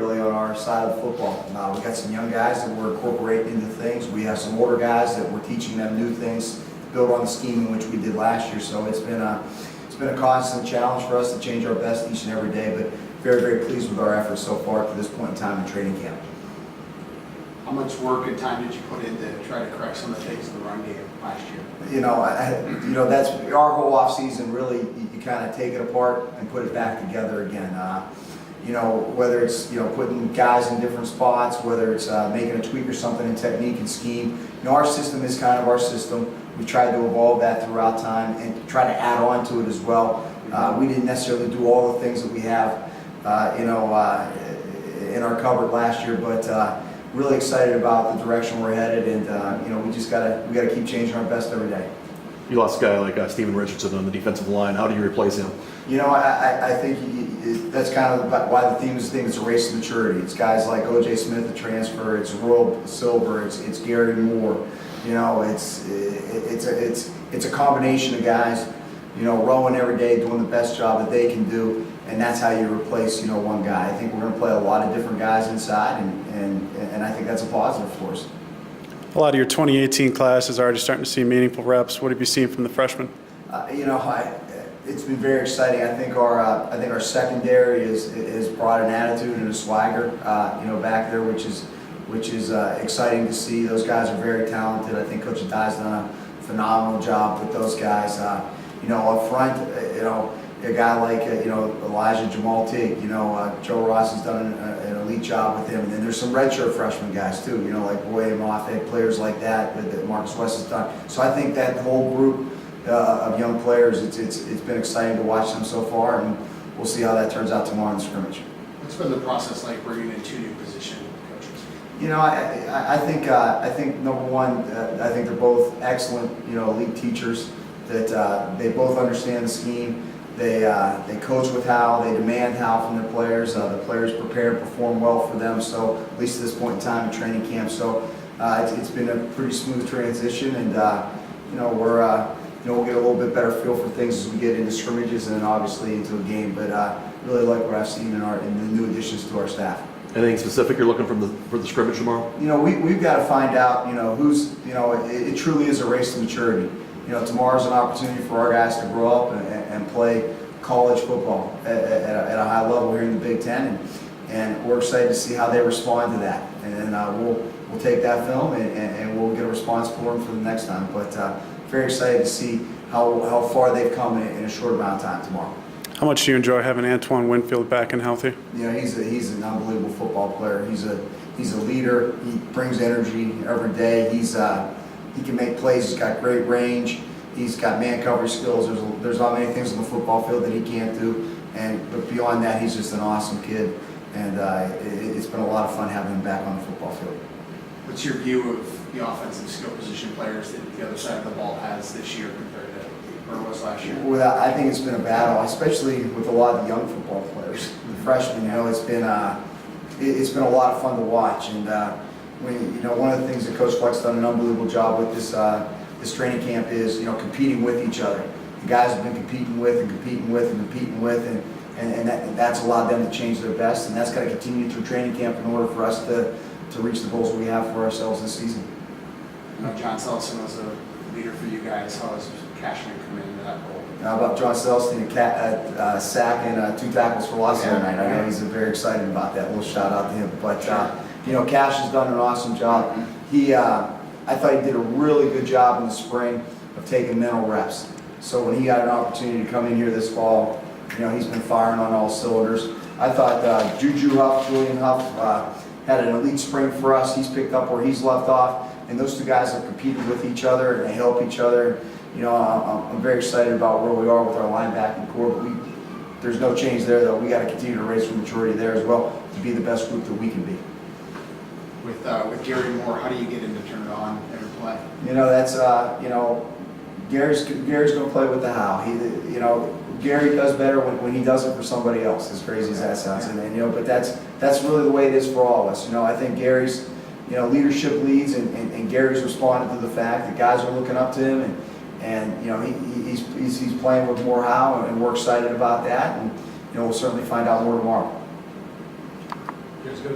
really on our side of football. We got some young guys that we're incorporating into things. We have some older guys that we're teaching them new things to build on the scheme in which we did last year. So it's been a constant challenge for us to change our best each and every day, but very, very pleased with our efforts so far to this point in time in training camp. How much work and time did you put in to try to correct some of the things in the run game last year? That's our whole off season. Really, you kind of take it apart and put it back together again. Whether it's putting guys in different spots, whether it's making a tweak or something in technique and scheme. Our system is kind of our system. We tried to evolve that throughout time and try to add on to it as well. We didn't necessarily do all the things that we have, in our cupboard last year, but really excited about the direction we're headed, and we gotta keep changing our best every day. You lost a guy like Steven Richardson on the defensive line. How do you replace him? I think that's kind of why the theme is it's a race to maturity. It's guys like O.J. Smith, the transfer. It's Robb Silver. It's Gary Moore. It's a combination of guys, rowing every day, doing the best job that they can do, and that's how you replace, one guy. I think we're going to play a lot of different guys inside, and I think that's a positive for us. A lot of your 2018 class is already starting to see meaningful reps. What have you seen from the freshmen? It's been very exciting. I think our secondary is brought an attitude and a swagger, back there, which is exciting to see. Those guys are very talented. I think Coach Adai's done a phenomenal job with those guys. Up front, a guy like Elijah Jamal Teague, Joe Ross has done an elite job with him, and then there's some redshirt freshman guys too, like William Moffett, players like that Marcus West has done. So I think that whole group of young players, it's been exciting to watch them so far, and we'll see how that turns out tomorrow in the scrimmage. What's been the process like bringing in two new position coaches? I think number one, I think they're both excellent, elite teachers. That they both understand the scheme. They coach with how, they demand how from their players. The players prepare and perform well for them. So at least at this point in time in training camp. So it's been a pretty smooth transition, and we'll get a little bit better feel for things as we get into scrimmages and then obviously into a game. But really like what I've seen in the new additions to our staff. Anything specific you're looking for the scrimmage tomorrow? We've got to find out. Who's. It truly is a race to maturity. Tomorrow's an opportunity for our guys to grow up and play college football at a high level here in the Big Ten, and we're excited to see how they respond to that. And we'll take that film and we'll get a response for them for the next time. But very excited to see how far they've come in a short amount of time tomorrow. How much do you enjoy having Antoine Winfield back and healthy? He's an unbelievable football player. He's a leader. He brings energy every day. He can make plays. He's got great range. He's got man coverage skills. There's not many things on the football field that he can't do. But beyond that, he's just an awesome kid. And it's been a lot of fun having him back on the football field. What's your view of the offensive skill position players that the other side of the ball has this year compared to where it was last year? Well, I think it's been a battle, especially with a lot of the young football players. The freshmen, it's been a lot of fun to watch. And one of the things that Coach Fleck's done an unbelievable job with this training camp is competing with each other. The guys have been competing with, and that's allowed them to change their best, and that's got to continue through training camp in order for us to reach the goals we have for ourselves this season. John Selson was a leader for you guys. How has Cashman come into that role? How about John Selson, a sack and 2 tackles for loss the other night? I know he's very excited about that. A little shout out to him. But Cash has done an awesome job. I thought he did a really good job in the spring of taking mental reps. So when he got an opportunity to come in here this fall, he's been firing on all cylinders. I thought Julian Huff had an elite spring for us. He's picked up where he's left off, and those two guys have competed with each other and they help each other. I'm very excited about where we are with our linebacking core. But there's no change there, though. We got to continue to raise for maturity there as well to be the best group that we can be. With Gary Moore, how do you get him to turn it on every play? That's Gary's going to play with the how. Gary does better when he does it for somebody else, as crazy as that sounds. But that's really the way it is for all of us. I think Gary's leadership leads, and Gary's responded to the fact that guys are looking up to him, and he's playing with more how, and we're excited about that, and we'll certainly find out more tomorrow. It's good.